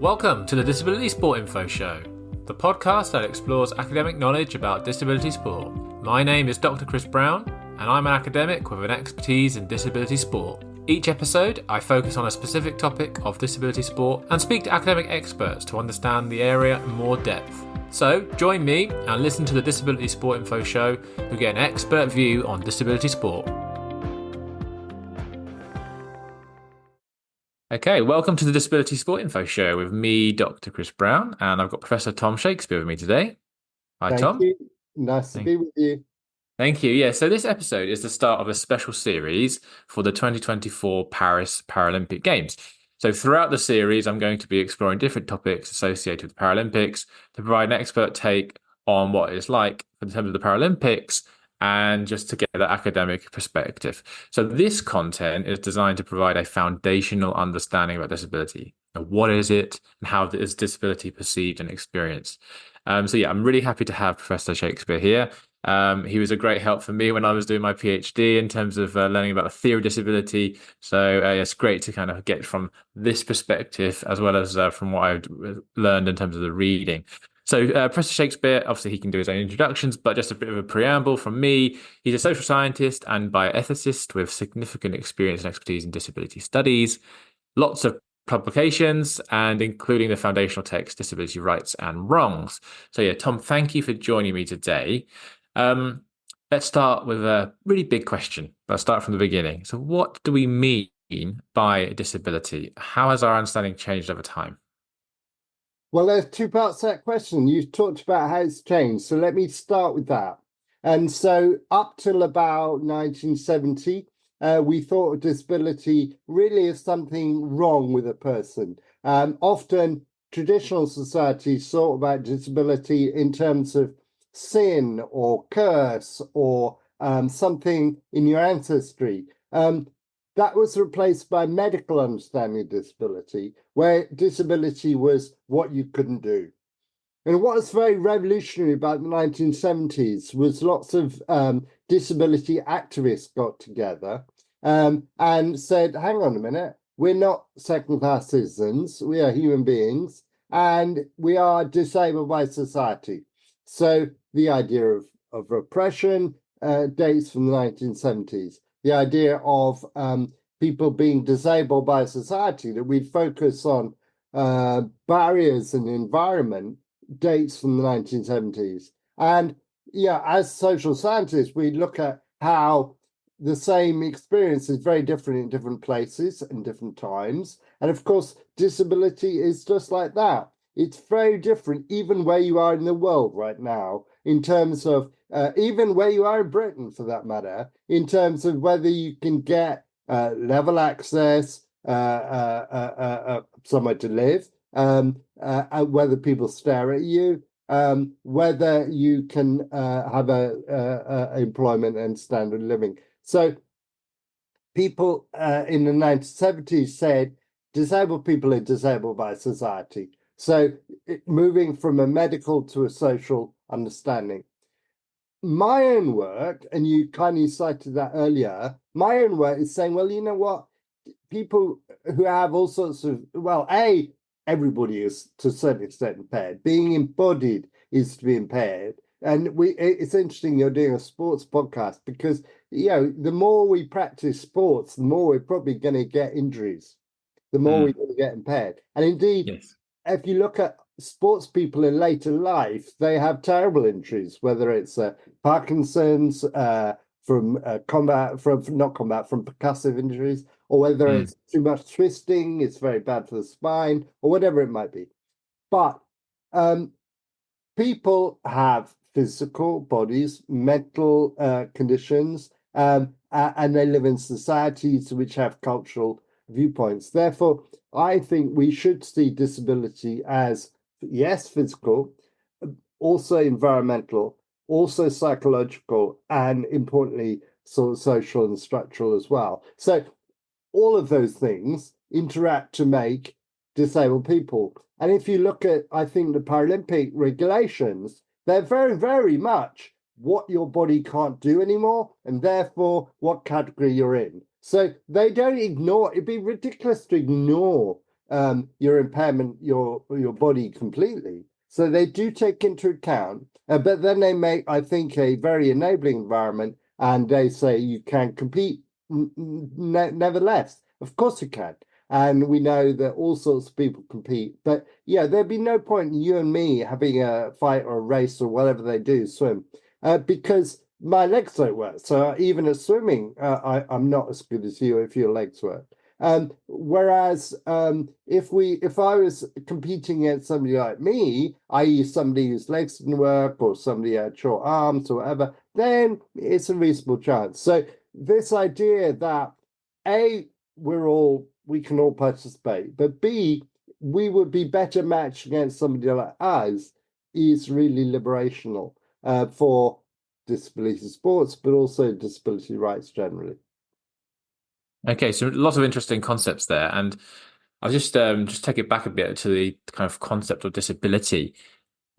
Welcome to the Disability Sport Info Show, the podcast that explores academic knowledge about disability sport. My name is Dr. Chris Brown, and I'm an academic with an expertise in disability sport. Each episode, I focus on a specific topic of disability sport and speak to academic experts to understand the area in more depth. So, join me and listen to the Disability Sport Info Show to get an expert view on disability sport. Okay, welcome to the Disability Sport Info Show with me, Dr. Chris Brown, and I've got Professor Tom Shakespeare with me today. Hi, Tom. Thank you. Nice to be with you. Thank you. Yeah, so this episode is the start of a special series for the 2024 Paris Paralympic Games. So throughout the series, I'm going to be exploring different topics associated with the Paralympics to provide an expert take on what it's like in terms of the Paralympics and just to get that academic perspective. So this content is designed to provide a foundational understanding about disability. What is it and how is disability perceived and experienced? I'm really happy to have Professor Shakespeare here. He was a great help for me when I was doing my PhD in terms of learning about the theory of disability. So it's great to kind of get from this perspective as well as from what I've learned in terms of the reading. So Professor Shakespeare, obviously he can do his own introductions, but just a bit of a preamble from me. He's a social scientist and bioethicist with significant experience and expertise in disability studies, lots of publications, and including the foundational text, Disability Rights and Wrongs. So yeah, Tom, thank you for joining me today. Let's start with a really big question. Let's start from the beginning. So what do we mean by disability? How has our understanding changed over time? Well, there's two parts to that question. You talked about how it's changed. So let me start with that. And so up till about 1970, we thought of disability really as something wrong with a person. Often traditional societies thought about disability in terms of sin or curse or something in your ancestry. That was replaced by medical understanding of disability, where disability was what you couldn't do. And what was very revolutionary about the 1970s was lots of disability activists got together and said, hang on a minute, we're not second-class citizens, we are human beings, and we are disabled by society. So the idea of repression dates from the 1970s. The idea of people being disabled by society, that we'd focus on barriers and environment, dates from the 1970s. And yeah, as social scientists, we look at how the same experience is very different in different places and different times. And of course, disability is just like that. It's very different, even where you are in the world right now, in terms of even where you are in Britain, for that matter, in terms of whether you can get level access, somewhere to live, whether people stare at you, whether you can have a employment and standard of living. So people in the 1970s said disabled people are disabled by society. So moving from a medical to a social understanding. My own work, and you kindly cited that earlier, my own work is saying, well, you know what? People who have all sorts of, well, everybody is to a certain extent impaired. Being embodied is to be impaired. And it's interesting you're doing a sports podcast because, you know, the more we practice sports, the more we're probably going to get injuries, the more we're going to get impaired. And indeed, yes. If you look at sports people in later life, they have terrible injuries, whether it's Parkinson's from percussive injuries, or whether it's too much twisting, it's very bad for the spine, or whatever it might be. But people have physical bodies, mental conditions, and they live in societies which have cultural viewpoints. Therefore, I think we should see disability as, yes, physical, also environmental, also psychological, and importantly, sort of social and structural as well. So all of those things interact to make disabled people. And if you look at, I think, the Paralympic regulations, they're very, very much what your body can't do anymore, and therefore what category you're in. So they don't ignore, it'd be ridiculous to ignore your impairment, your body completely. So they do take into account, but then they make, I think, a very enabling environment, and they say you can compete nevertheless. Of course you can. And we know that all sorts of people compete. But yeah, there'd be no point in you and me having a fight or a race or whatever they do, swim, because my legs don't work. So even at swimming, I'm not as good as you if your legs work. Whereas if I was competing against somebody like me, i.e. somebody whose legs didn't work or somebody had short arms or whatever, then it's a reasonable chance. So this idea that A, we can all participate, but B, we would be better matched against somebody like us is really liberational for disability sports, but also disability rights generally. Okay, so lots of interesting concepts there, and I'll just take it back a bit to the kind of concept of disability.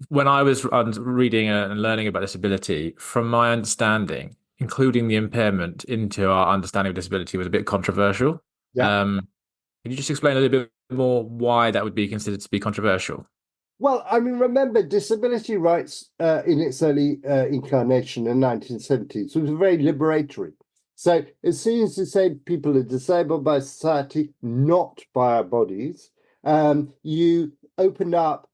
When I was reading and learning about disability, from my understanding, including the impairment into our understanding of disability was a bit controversial. Yeah. Can you just explain a little bit more why that would be considered to be controversial? Well, I mean, remember, disability rights in its early incarnation in the 1970s was very liberatory. So as soon as you say people are disabled by society, not by our bodies, you opened up,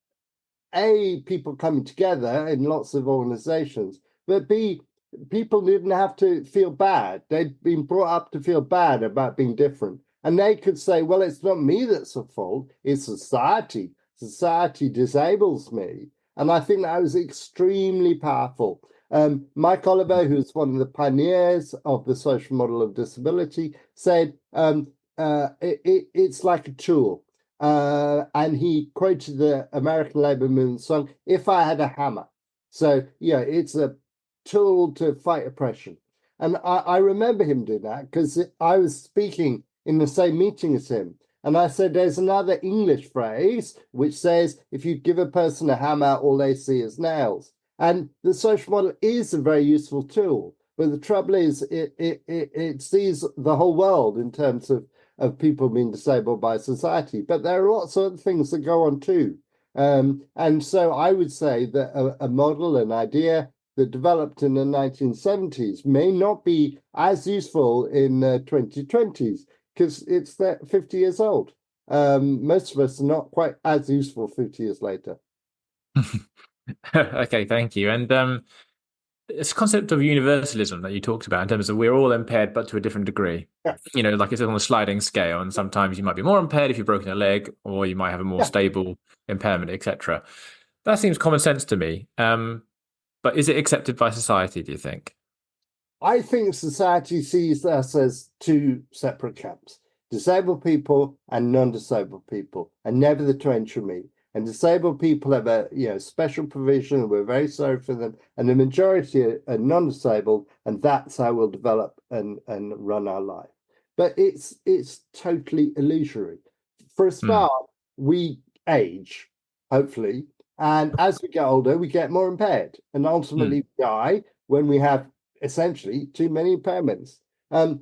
A, people coming together in lots of organizations, but B, people didn't have to feel bad. They'd been brought up to feel bad about being different. And they could say, well, it's not me that's at fault, it's society. Society disables me. And I think that was extremely powerful. Mike Oliver, who's one of the pioneers of the social model of disability, said it's like a tool. And he quoted the American labor movement song, "If I Had a Hammer." So, yeah, it's a tool to fight oppression. And I remember him doing that because I was speaking in the same meeting as him. And I said, there's another English phrase which says, if you give a person a hammer, all they see is nails. And the social model is a very useful tool. But the trouble is, it sees the whole world in terms of people being disabled by society. But there are lots of other things that go on too. And so I would say that a model, an idea that developed in the 1970s may not be as useful in the 2020s because it's 50 years old. Most of us are not quite as useful 50 years later. Okay, thank you. And this concept of universalism that you talked about in terms of we're all impaired, but to a different degree. Yeah. You know, like it's on a sliding scale, and sometimes you might be more impaired if you've broken a leg, or you might have a more stable impairment, etc. That seems common sense to me. But is it accepted by society, do you think? I think society sees us as two separate camps, disabled people and non-disabled people, and never the two intermeet. And disabled people have a special provision, and we're very sorry for them. And the majority are non-disabled, and that's how we'll develop and run our life. But it's totally illusory. For a start, we age, hopefully, and as we get older, we get more impaired, and ultimately die when we have essentially too many impairments. And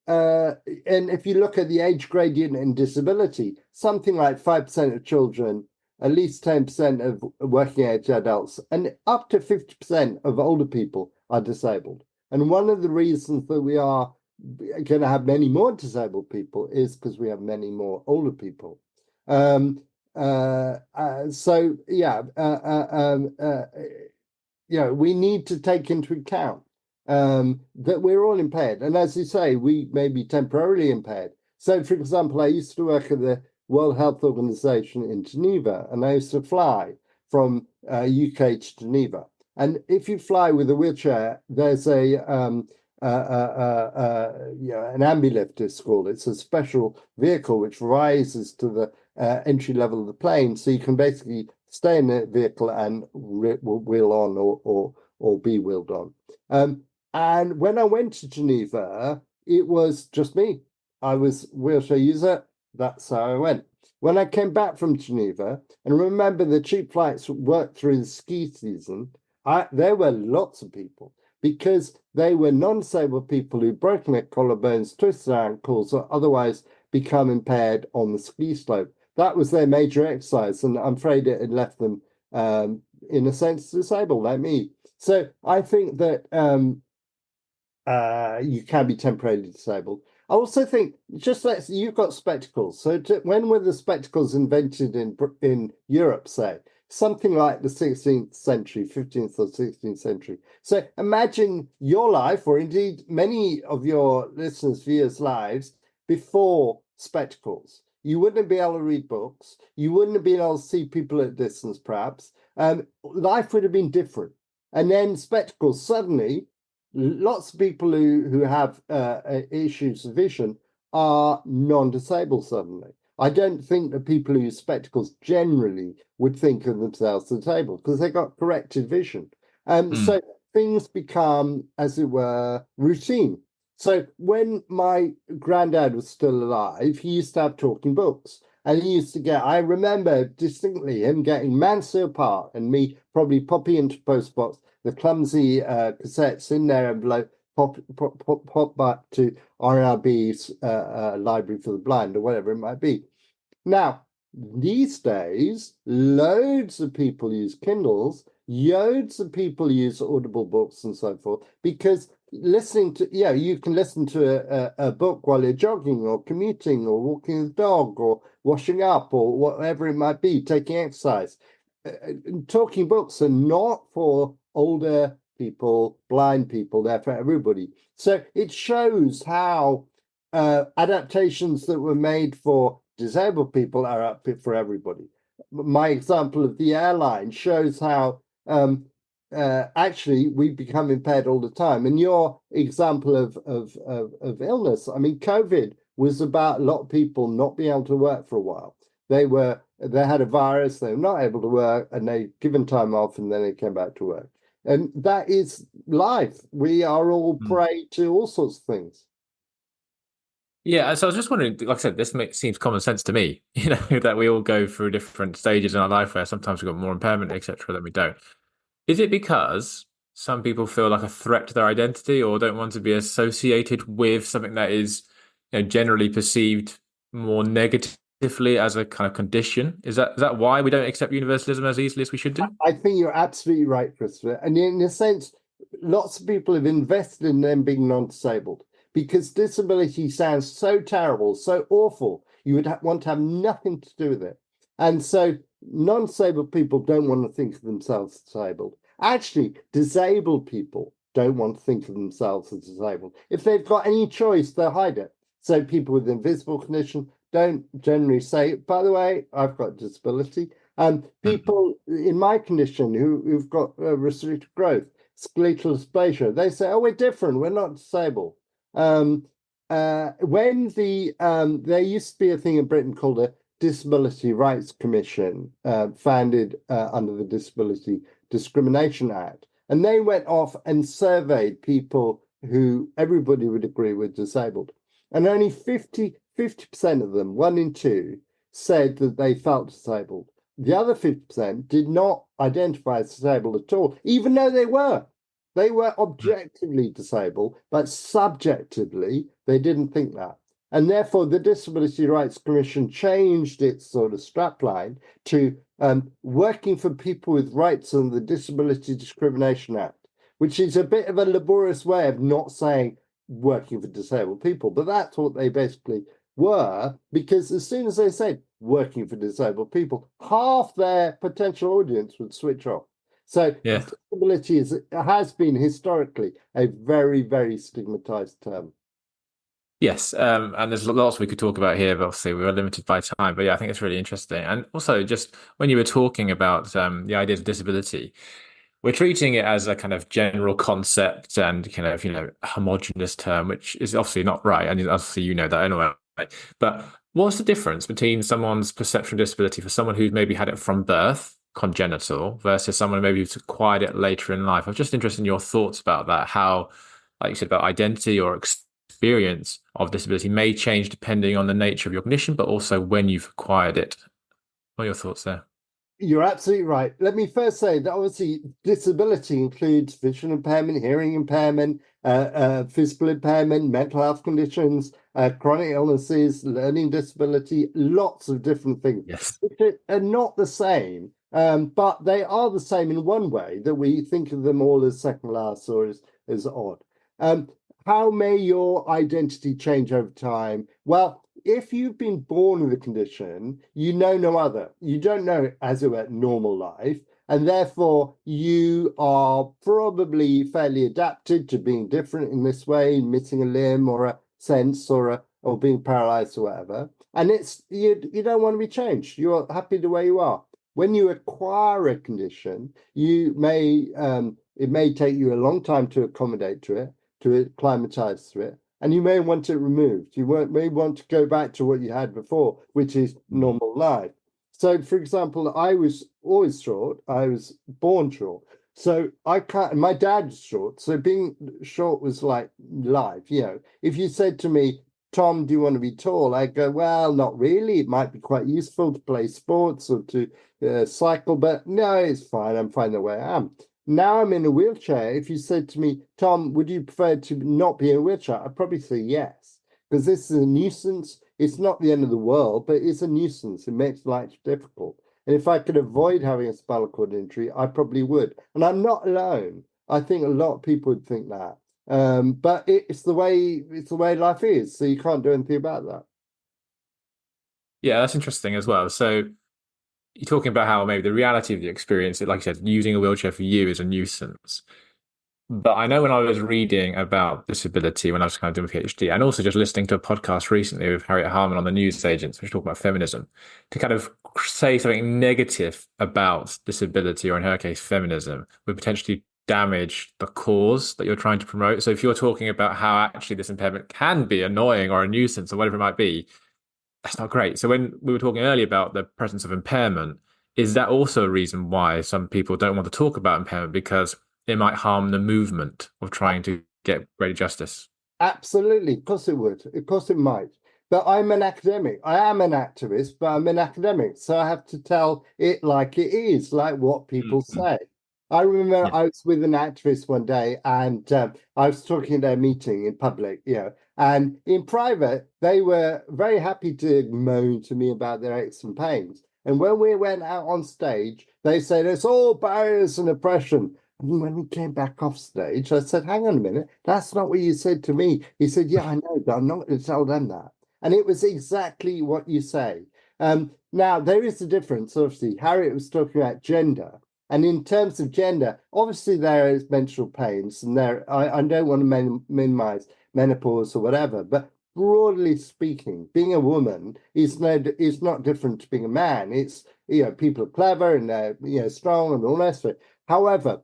if you look at the age gradient in disability, something like 5% of children, at least 10% of working age adults, and up to 50% of older people are disabled. And one of the reasons that we are going to have many more disabled people is because we have many more older people. We need to take into account that we're all impaired. And as you say, we may be temporarily impaired. So, for example, I used to work at the World Health Organization in Geneva, and I used to fly from UK to Geneva. And if you fly with a wheelchair, there's an ambulift, it's called. It's a special vehicle which rises to the entry level of the plane, so you can basically stay in the vehicle and wheel on or be wheeled on. And when I went to Geneva, it was just me. I was a wheelchair user. That's how I went. When I came back from Geneva, and remember the cheap flights worked through the ski season, there were lots of people because they were non-disabled people who'd broken their collarbones, twisted their ankles, or otherwise become impaired on the ski slope. That was their major exercise, and I'm afraid it had left them, in a sense, disabled like me. So I think that you can be temporarily disabled. I also think you've got spectacles. So when were the spectacles invented in Europe, say? Something like the 16th century, 15th or 16th century. So imagine your life, or indeed many of your listeners, viewers' lives, before spectacles. You wouldn't be able to read books. You wouldn't have been able to see people at distance, perhaps. Life would have been different. And then spectacles, suddenly, lots of people who have issues of vision are non-disabled suddenly. I don't think that people who use spectacles generally would think of themselves disabled because they got corrected vision. So things become, as it were, routine. So when my granddad was still alive, he used to have talking books. And he used to I remember distinctly him getting Mansfield Park and me probably popping into post box, the clumsy cassettes in their envelope, pop back to RNLB's Library for the Blind or whatever it might be. Now, these days, loads of people use Kindles, loads of people use Audible books and so forth, because you can listen to a book while you're jogging or commuting or walking the dog or washing up or whatever it might be, taking exercise. Talking books are not for older people, blind people, they're for everybody. So it shows how adaptations that were made for disabled people are up for everybody. My example of the airline shows how actually we become impaired all the time. And your example of illness, I mean, COVID was about a lot of people not being able to work for a while. They had a virus, they were not able to work, and they given time off, and then they came back to work. And that is life. We are all prey to all sorts of things. Yeah, so I was just wondering, like I said, seems common sense to me, that we all go through different stages in our life where sometimes we've got more impairment, etc., than we don't. Is it because some people feel like a threat to their identity or don't want to be associated with something that is, generally perceived more negatively as a kind of condition? Is that why we don't accept universalism as easily as we should do? I think you're absolutely right, Christopher. And in a sense, lots of people have invested in them being non-disabled because disability sounds so terrible, so awful. You would want to have nothing to do with it. And so non-disabled people don't want to think of themselves as disabled. Actually, disabled people don't want to think of themselves as disabled. If they've got any choice, they'll hide it. So people with invisible condition don't generally say, by the way, I've got a disability. People in my condition who've got restricted growth, skeletal dysplasia, they say, oh, we're different, we're not disabled. When there used to be a thing in Britain called a Disability Rights Commission, founded under the Disability Discrimination Act, and they went off and surveyed people who everybody would agree were disabled, and only 50% of them, 1 in 2, said that they felt disabled. The other 50% did not identify as disabled at all, even though they were. They were objectively disabled, but subjectively, they didn't think that. And therefore, the Disability Rights Commission changed its sort of strapline to working for people with rights under the Disability Discrimination Act, which is a bit of a laborious way of not saying working for disabled people. But that's what they basically were, because as soon as they said working for disabled people, half their potential audience would switch off. So disability has been historically a very, very stigmatized term. Yes, and there's lots we could talk about here, but obviously we were limited by time. But yeah, I think it's really interesting. And also, just when you were talking about the idea of disability, we're treating it as a kind of general concept and kind of, homogenous term, which is obviously not right. And obviously, you know that anyway. But what's the difference between someone's perception of disability for someone who's maybe had it from birth, congenital, versus someone maybe who's acquired it later in life? I'm just interested in your thoughts about that, how, like you said, about identity or experience of disability may change depending on the nature of your condition, but also when you've acquired it. What are your thoughts there? You're absolutely right. Let me first say that obviously disability includes vision impairment, hearing impairment, physical impairment, mental health conditions, chronic illnesses, learning disability, lots of different things, Yes. which are not the same. But they are the same in one way, that we think of them all as second class or as odd. Um, how may your identity change over time? Well, if you've been born with a condition, you know no other. You don't know, as it were, normal life. And therefore, you are probably fairly adapted to being different in this way, missing a limb or a sense or being paralyzed or whatever. And it's you don't want to be changed. You're happy the way you are. When you acquire a condition, you may it may take you a long time to accommodate to it, to acclimatize to it, and you may want it removed. May want to go back to what you had before, which is normal life. So, for example, I was always short. I was born short. So I can't, my dad was short. So being short was like life. If you said to me, Tom, do you want to be tall? I'd go, well, not really. It might be quite useful to play sports or to cycle, but no, it's fine. I'm fine the way I am. Now I'm in a wheelchair. If you said to me, Tom, would you prefer to not be in a wheelchair? I'd probably say yes, because this is a nuisance. It's not the end of the world, but it's a nuisance. It makes life difficult. And if I could avoid having a spinal cord injury, I probably would. And I'm not alone. I think a lot of people would think that. But it's the way life is. So you can't do anything about that. Yeah, that's interesting as well. So you're talking about how maybe the reality of the experience, like you said, using a wheelchair for you is a nuisance. But I know when I was reading about disability when I was kind of doing a PhD, and also just listening to a podcast recently with Harriet Harman on the News Agents, which talk about feminism, to kind of say something negative about disability, or in her case, feminism, would potentially damage the cause that you're trying to promote. So if you're talking about how actually this impairment can be annoying or a nuisance or whatever it might be, that's not great. So when we were talking earlier about the presence of impairment, is that also a reason why some people don't want to talk about impairment because it might harm the movement of trying to get greater justice? Absolutely. Of course it would. Of course it might. But I'm an academic. I am an activist, but I'm an academic. So I have to tell it like it is, like what people Mhm. say. I remember Yeah. I was with an activist one day and I was talking at their meeting in public, and in private, they were very happy to moan to me about their aches and pains. And when we went out on stage, they said, it's all barriers and oppression. And when we came back off stage, I said, hang on a minute, that's not what you said to me. He said, yeah, I know, but I'm not going to tell them that. And it was exactly what you say. Now, there is a difference, obviously. Harriet was talking about gender. And in terms of gender, obviously there is menstrual pains, and I don't want to minimize menopause or whatever, but broadly speaking, being a woman is not different to being a man. It's people are clever and they're strong and all that stuff. However,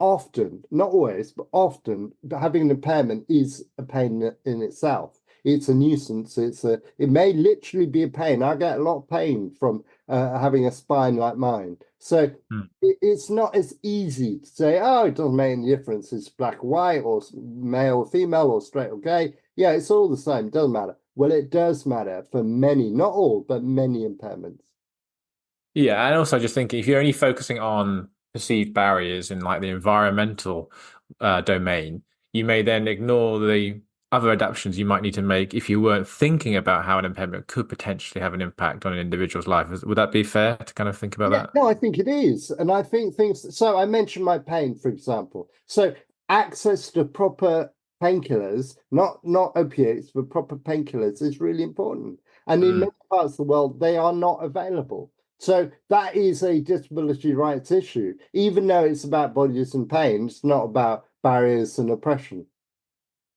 often, not always, but often, having an impairment is a pain in itself. It's a nuisance. It may literally be a pain. I get a lot of pain from having a spine like mine. So Mm. it's not as easy to say, oh, it doesn't make any difference. It's black or white or male or female or straight or gay. Yeah, it's all the same. It doesn't matter. Well, it does matter for many, not all, but many impairments. Yeah, and also just thinking if you're only focusing on perceived barriers in like the environmental domain, you may then ignore the other adaptations you might need to make if you weren't thinking about how an impairment could potentially have an impact on an individual's life. Would that be fair to kind of think about Yeah, that? no, I think it is. And I think things, so I mentioned my pain, for example. So access to proper painkillers, not opiates, but proper painkillers is really important. And in Mm. many parts of the world, they are not available. So that is a disability rights issue, even though it's about bodies and pain, it's not about barriers and oppression.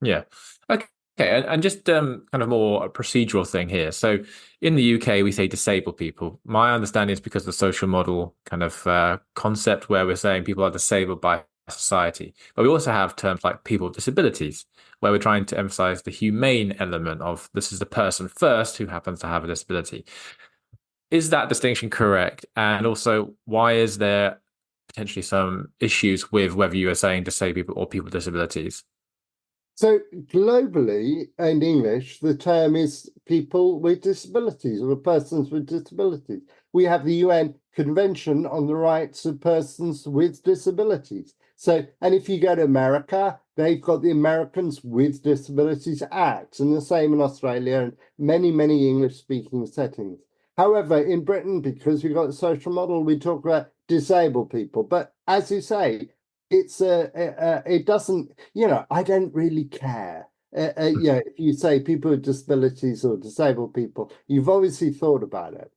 Yeah. Okay. And just kind of more a procedural thing here. So in the UK, we say disabled people. My understanding is because of the social model kind of concept where we're saying people are disabled by society. But we also have terms like people with disabilities, where we're trying to emphasize the humane element of this is the person first who happens to have a disability. Is that distinction correct? And also, why is there potentially some issues with whether you are saying disabled people or people with disabilities? So globally, in English, the term is people with disabilities or persons with disabilities. We have the UN Convention on the Rights of Persons with Disabilities. So, and if you go to America, they've got the Americans with Disabilities Act, and the same in Australia and many, many English-speaking settings. However, in Britain, because we've got the social model, we talk about disabled people. But as you say, it doesn't, I don't really care. If you say people with disabilities or disabled people, you've obviously thought about it.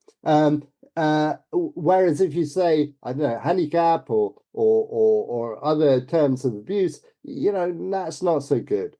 Whereas if you say, I don't know, handicap or other terms of abuse, that's not so good.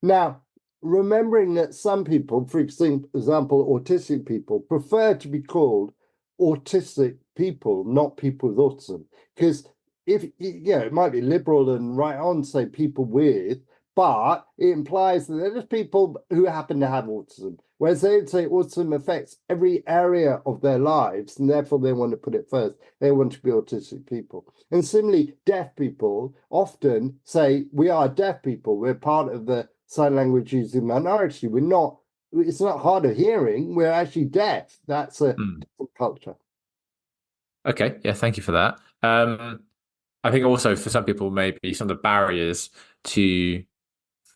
Now, remembering that some people, for example, autistic people, prefer to be called autistic people, not people with autism, because it might be liberal and right on say people with, but it implies that they're just people who happen to have autism, whereas they would say autism affects every area of their lives, and therefore they want to put it first. They want to be autistic people. And similarly, deaf people often say, we are deaf people. We're part of the sign language using minority. It's not hard of hearing. We're actually deaf. That's a different culture. Okay. Yeah. Thank you for that. I think also for some people, maybe some of the barriers to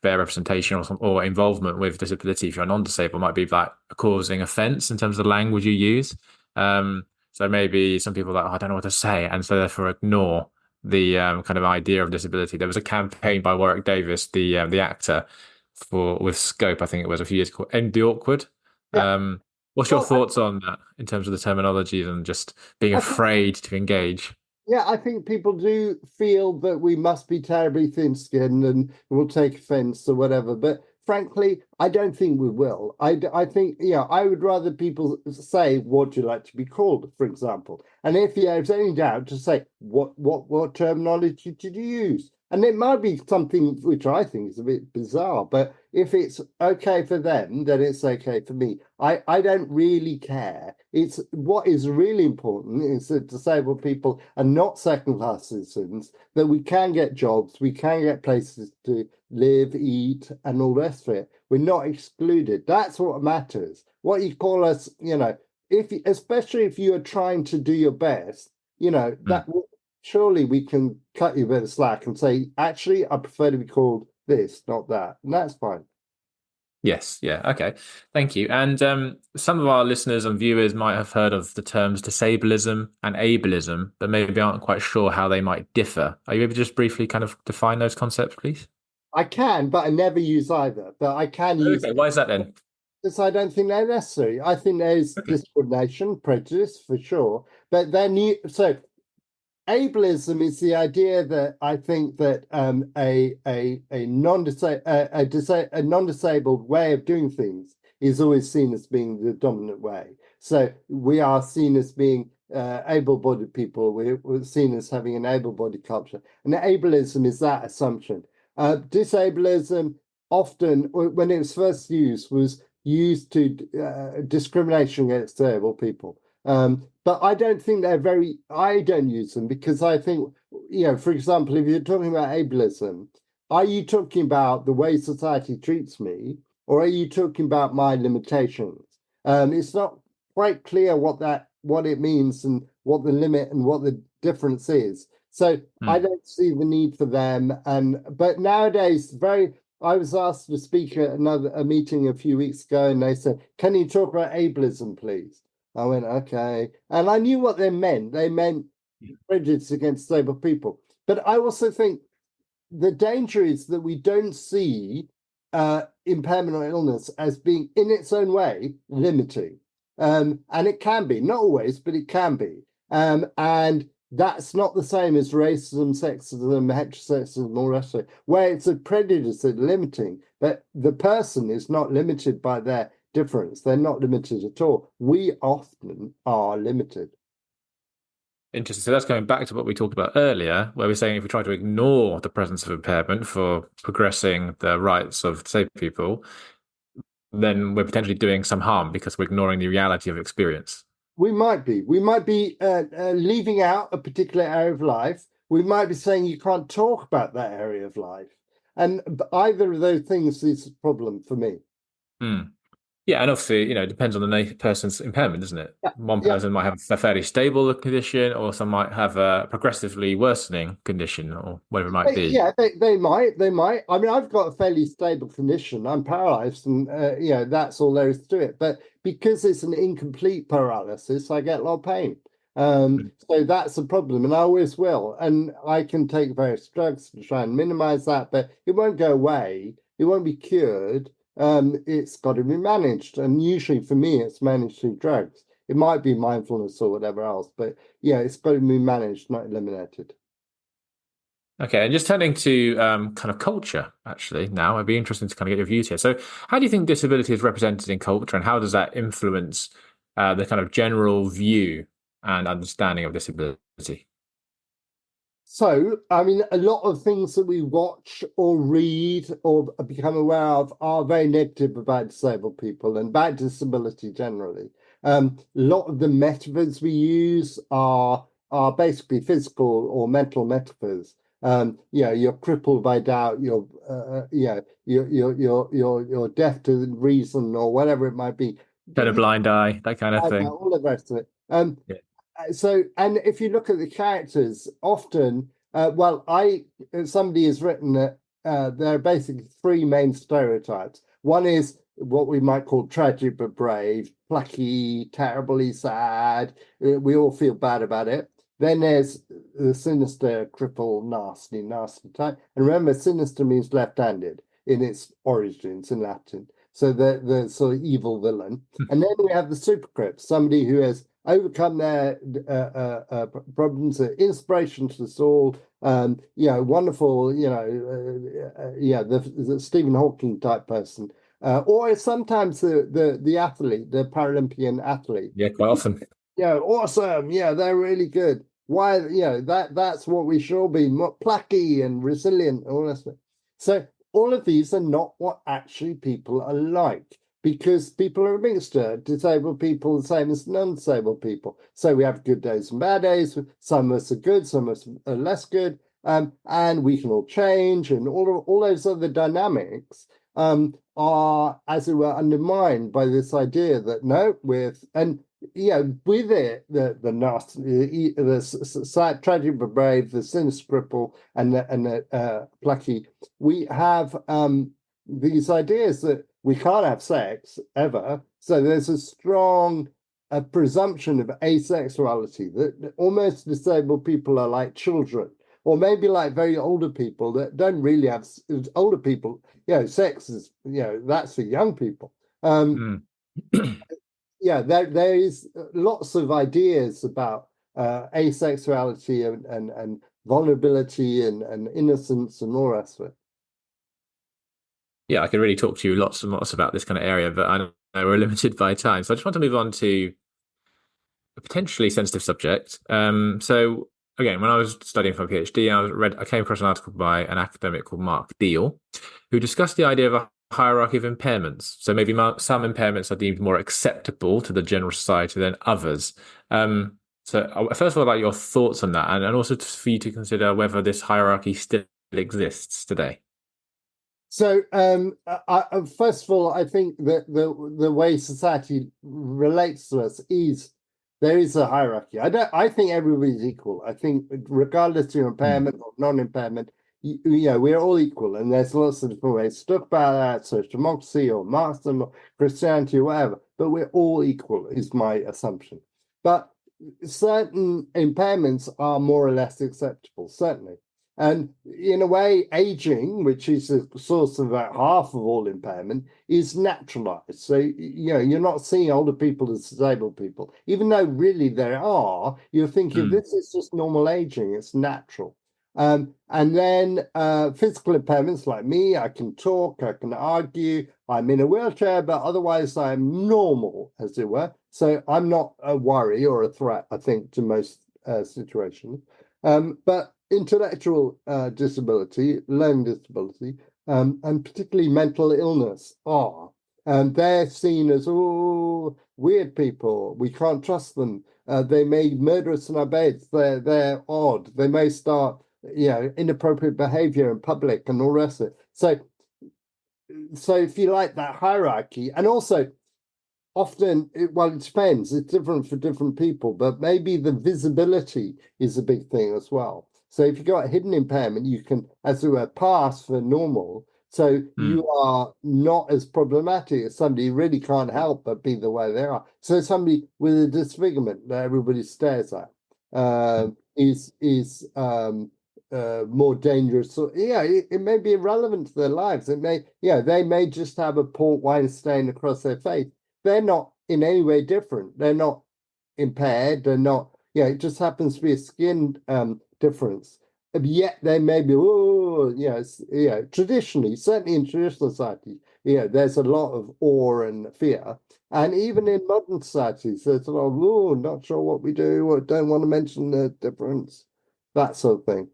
fair representation or involvement with disability, if you're non-disabled, might be like causing offense in terms of the language you use. So maybe some people are like, oh, I don't know what to say, and so therefore ignore the kind of idea of disability. There was a campaign by Warwick Davis, the actor, with Scope, I think it was a few years ago, End the Awkward. Yeah. What's your thoughts on that in terms of the terminologies and just being afraid to engage? Yeah, I think people do feel that we must be terribly thin-skinned and will take offense or whatever. But frankly, I don't think we will. I think, I would rather people say, what do you like to be called, for example? And if there's any doubt, to say, what terminology did you use? And it might be something which I think is a bit bizarre, but if it's okay for them, then it's okay for me. I don't really care. It's what is really important is that disabled people are not second-class citizens, that we can get jobs, we can get places to live, eat, and all the rest of it. We're not excluded. That's what matters. What you call us, especially if you are trying to do your best, that surely we can cut you a bit of slack and say, actually, I prefer to be called this, not that. And that's fine. Yes, yeah, okay. Thank you. And some of our listeners and viewers might have heard of the terms disableism and ableism, but maybe aren't quite sure how they might differ. Are you able to just briefly kind of define those concepts, please? I can, but I never use either. But I can use. Okay, why is that then? Because I don't think they're necessary. I think there's discrimination, prejudice for sure. But then ableism is the idea that I think that a non-disabled way of doing things is always seen as being the dominant way. So we are seen as being able-bodied people. We're seen as having an able-bodied culture, and ableism is that assumption. Disableism often, when it was first used, was used to discrimination against disabled people. But I don't think I don't use them because I think, for example, if you're talking about ableism, are you talking about the way society treats me, or are you talking about my limitations? It's not quite clear what it means and what the limit and what the difference is. So I don't see the need for them. But nowadays, I was asked to speak at a meeting a few weeks ago, and they said, "Can you talk about ableism, please?" I went, okay. And I knew what they meant. They meant prejudice against disabled people. But I also think the danger is that we don't see impairment or illness as being, in its own way, limiting. And it can be, not always, but it can be. And that's not the same as racism, sexism, heterosexism, all the rest of it, where it's a prejudice that's limiting, but the person is not limited by their difference. They're not limited at all. We often are limited. Interesting. So that's going back to what we talked about earlier, where we're saying if we try to ignore the presence of impairment for progressing the rights of disabled people, then we're potentially doing some harm because we're ignoring the reality of experience. We might be leaving out a particular area of life. We might be saying you can't talk about that area of life. And either of those things is a problem for me. Yeah, and obviously, it depends on the person's impairment, doesn't it? Yeah, One yeah, person might have a fairly stable condition, or some might have a progressively worsening condition, or whatever it might be. yeah. They might. I mean, I've got a fairly stable condition. I'm paralyzed, and that's all there is to it. But because it's an incomplete paralysis, I get a lot of pain. So that's a problem, and I always will. And I can take various drugs to try and minimize that, but it won't go away. It won't be cured. It's got to be managed, and usually for me, it's managed through drugs. It might be mindfulness or whatever else, but yeah, it's got to be managed, not eliminated. Okay, and just turning to kind of culture, actually, now, it'd be interesting to kind of get your views here. So, how do you think disability is represented in culture, and how does that influence the kind of general view and understanding of disability? So, I mean, a lot of things that we watch or read or become aware of are very negative about disabled people and about disability generally. A lot of the metaphors we use are basically physical or mental metaphors. You're crippled by doubt. You're deaf to reason or whatever it might be. Turn a blind eye, that kind of thing. All the rest of it. Yeah. So, and if you look at the characters, often, somebody has written that there are basically three main stereotypes. One is what we might call tragic but brave, plucky, terribly sad. We all feel bad about it. Then there's the sinister, crippled, nasty, nasty type. And remember, sinister means left-handed in its origins in Latin. So the sort of evil villain. And then we have the supercrip, somebody who has overcome their problems, inspiration to us all. Wonderful. The Stephen Hawking type person, or sometimes the athlete, the Paralympian athlete. Yeah, quite often. Yeah, awesome. Yeah, they're really good. Why? That's what we should all be, more plucky and resilient. All that stuff. So all of these are not what actually people are like, because people are a mixture. Disabled people the same as non-disabled people. So we have good days and bad days. Some of us are good, some of us are less good, and we can all change. And all those other dynamics are, as it were, undermined by this idea that no, with it, the nasty, the tragic but brave, the sinister cripple, and the plucky, we have these ideas that we can't have sex ever. So there's a strong presumption of asexuality, that almost disabled people are like children, or maybe like very older people that don't really have older people. Sex is that's for young people. There is lots of ideas about asexuality and vulnerability and innocence and all that sort of. Yeah, I could really talk to you lots and lots about this kind of area, but I know we're limited by time. So I just want to move on to a potentially sensitive subject. So again, when I was studying for a PhD, I came across an article by an academic called Mark Deal, who discussed the idea of a hierarchy of impairments. So maybe some impairments are deemed more acceptable to the general society than others. So first of all, like your thoughts on that, and also for you to consider whether this hierarchy still exists today. So, first of all, I think that the way society relates to us is there is a hierarchy. I think everybody's equal. I think regardless of your impairment or non-impairment, we're all equal, and there's lots of different ways to talk about that, social democracy or Marxism or Christianity or whatever. But we're all equal, is my assumption. But certain impairments are more or less acceptable, certainly. And in a way, aging, which is the source of about half of all impairment, is naturalized. So, you're not seeing older people as disabled people, even though really there are. You're thinking this is just normal aging, it's natural. And then physical impairments like me, I can talk, I can argue, I'm in a wheelchair, but otherwise I'm normal, as it were. So I'm not a worry or a threat, I think, to most situations. But intellectual disability, learning disability, and particularly mental illness are. And they're seen as, weird people. We can't trust them. They may murder us in our beds. They're odd. They may start, inappropriate behavior in public and all the rest of it. So if you like that hierarchy, and also often, well, it depends. It's different for different people, but maybe the visibility is a big thing as well. So if you've got a hidden impairment, you can, as it were, pass for normal. So Mm. you are not as problematic as somebody who really can't help but be the way they are. So somebody with a disfigurement that everybody stares at is more dangerous. So yeah, it may be irrelevant to their lives. It may, yeah, they may just have a port wine stain across their face. They're not in any way different. They're not impaired. They're not, yeah, it just happens to be a skin difference. Yet they may be, oh, yes, yeah, traditionally, certainly in traditional society, yeah, there's a lot of awe and fear. And even in modern societies, there's a lot of, oh, not sure what we do, or don't want to mention the difference, that sort of thing.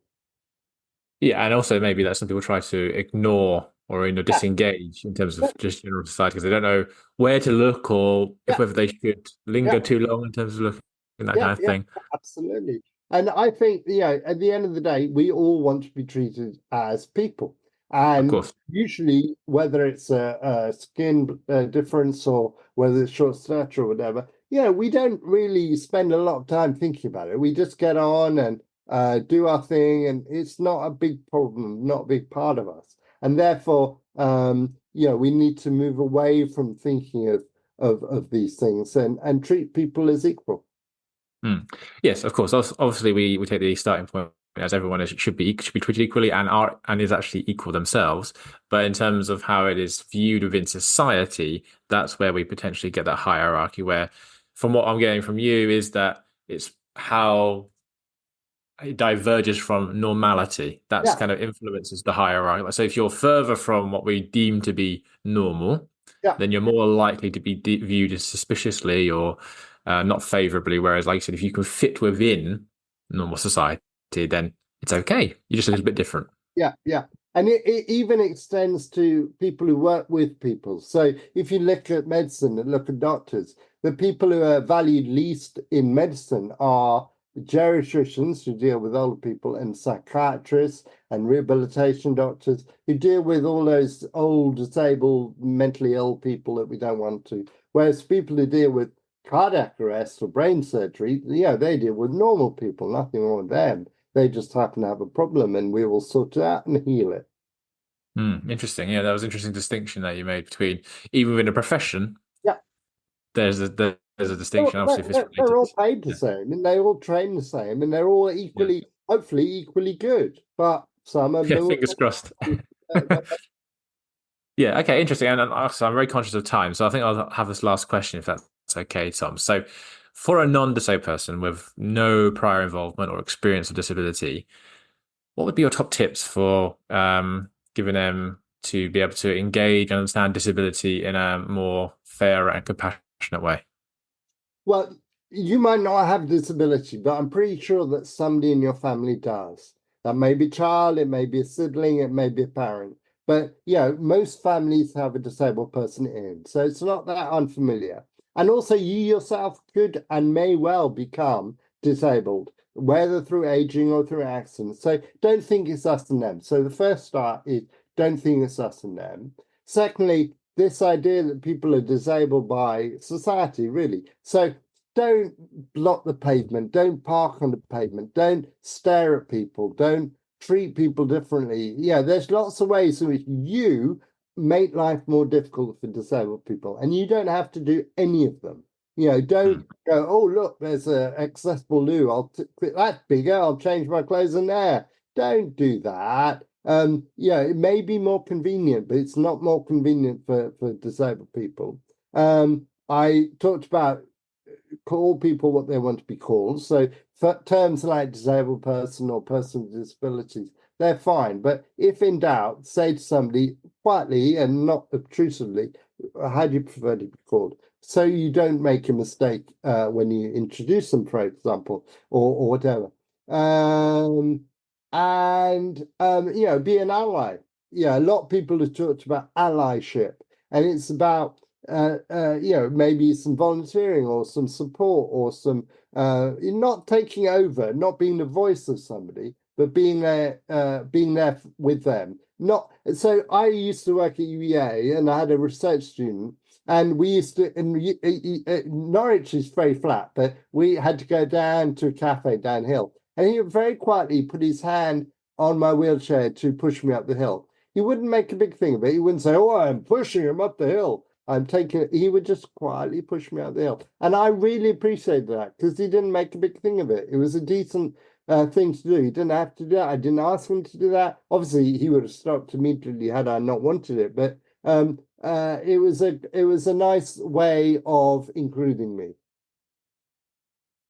Yeah, and also maybe that some people try to ignore or Yeah, disengage in terms yeah, of just general society because they don't know where to look or if yeah, whether they should linger yeah. too long in terms of looking that Yeah, kind of yeah, thing. absolutely. And I think, at the end of the day, we all want to be treated as people. Of And course. usually, whether it's a skin difference or whether it's short stature or whatever, we don't really spend a lot of time thinking about it. We just get on and do our thing, and it's not a big problem, not a big part of us. And therefore, we need to move away from thinking of these things and treat people as equal. Mm. Yes, of course. Obviously, we take the starting point as everyone should be treated equally and is actually equal themselves. But in terms of how it is viewed within society, that's where we potentially get that hierarchy. Where, from what I'm getting from you, is that it's how it diverges from normality. That's Yeah. kind of influences the hierarchy. So if you're further from what we deem to be normal, Yeah, then you're more likely to be viewed as suspiciously or not favorably. Whereas, like I said, if you can fit within normal society, then it's okay. You're just a little bit different. yeah, yeah. And it even extends to people who work with people. So if you look at medicine and look at doctors, the people who are valued least in medicine are geriatricians who deal with older people and psychiatrists and rehabilitation doctors who deal with all those old, disabled, mentally ill people that we don't want to. Whereas people who deal with cardiac arrest or brain surgery, they deal with normal people, nothing wrong with them. They just happen to have a problem and we will sort it out and heal it. Interesting. Yeah, that was an interesting distinction that you made between even within a profession, Yeah, there's a distinction, obviously, if it's they're related. all paid the Yeah. same and they all train the same and they're all Yeah. equally, hopefully, equally good. But some of Yeah, them fingers crossed. uh, Yeah, okay, interesting. And also, I'm very conscious of time, so I think I'll have this last question if that's okay, Tom. So, for a non-disabled person with no prior involvement or experience of disability, what would be your top tips for giving them to be able to engage and understand disability in a more fair and compassionate way? well, you might not have disability, but I'm pretty sure that somebody in your family does. That may be a child, it may be a sibling, it may be a parent. But most families have a disabled person in, so it's not that unfamiliar. And also, you yourself could and may well become disabled, whether through aging or through accidents. So don't think it's us and them. So the first start is don't think it's us and them. Secondly, this idea that people are disabled by society, really. So don't block the pavement, don't park on the pavement, don't stare at people, don't treat people differently. Yeah, there's lots of ways in which you make life more difficult for disabled people, and you don't have to do any of them. Don't Mm. go, oh, look, there's a accessible loo. That's bigger. I'll change my clothes in there. Don't do that. It may be more convenient, but it's not more convenient for disabled people. I talked about call people what they want to be called. So for terms like disabled person or person with disabilities, they're fine. But if in doubt, say to somebody quietly and not obtrusively, how do you prefer to be called? So you don't make a mistake when you introduce them, for example, or whatever. Be an ally. Yeah, a lot of people have talked about allyship, and it's about maybe some volunteering or some support or some not taking over, not being the voice of somebody, but being there with them. Not so. I used to work at UEA, and I had a research student And we used to, in Norwich is very flat, but we had to go down to a cafe downhill. And he would very quietly put his hand on my wheelchair to push me up the hill. He wouldn't make a big thing of it. He wouldn't say, "Oh, I'm pushing him up the hill. I'm taking it." He would just quietly push me up the hill. And I really appreciated that because he didn't make a big thing of it. It was a decent thing to do. He didn't have to do that. I didn't ask him to do that. Obviously, he would have stopped immediately had I not wanted it. But it was a nice way of including me.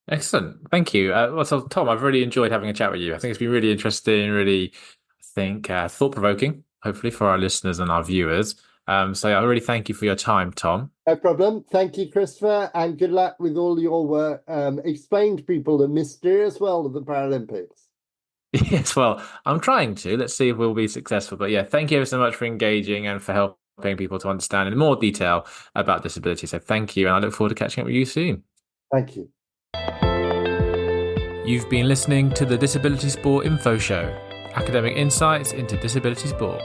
Excellent. Thank you. Well, so Tom, I've really enjoyed having a chat with you. I think it's been really interesting, really, I think, thought-provoking, hopefully for our listeners and our viewers. So I really thank you for your time, Tom. No problem. Thank you, Christopher, and good luck with all your work. Explain to people the mysterious world of the Paralympics. Yes, well, I'm trying to. Let's see if we'll be successful. But yeah, thank you ever so much for engaging and for helping people to understand in more detail about disability. So thank you, and I look forward to catching up with you soon. Thank you. You've been listening to the Disability Sport Info Show, academic insights into disability sport.